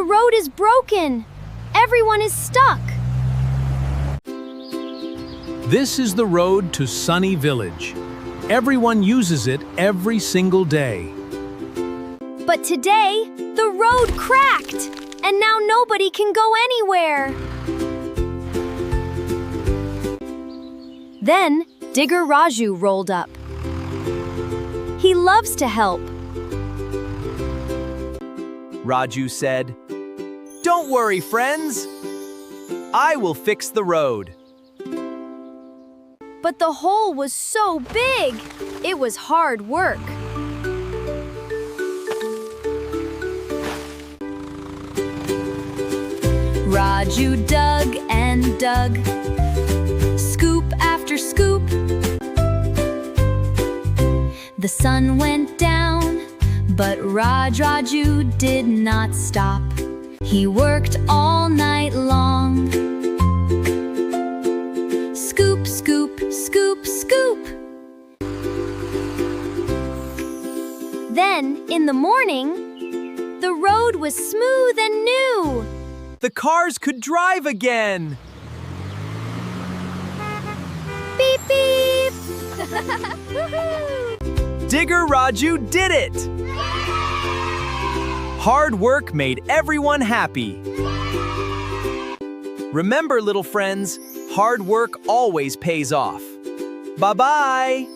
road is broken. Everyone is stuck. This is the road to Sunny Village. Everyone uses it every single day. But today, the road cracked, and now nobody can go anywhere. Then, Digger Raju rolled up. He loves to help. Raju said, "Don't worry, friends. I will fix the road." But the hole was so big, it was hard work. Raju dug and dug, scoop after scoop. The sun went down, but Raju did not stop. He worked all night long. Scoop, scoop, scoop, scoop. Then, in the morning, the road was smooth and new. The cars could drive again. Beep, beep. Digger Raju did it! Hard work made everyone happy. Remember, little friends, hard work always pays off. Bye-bye!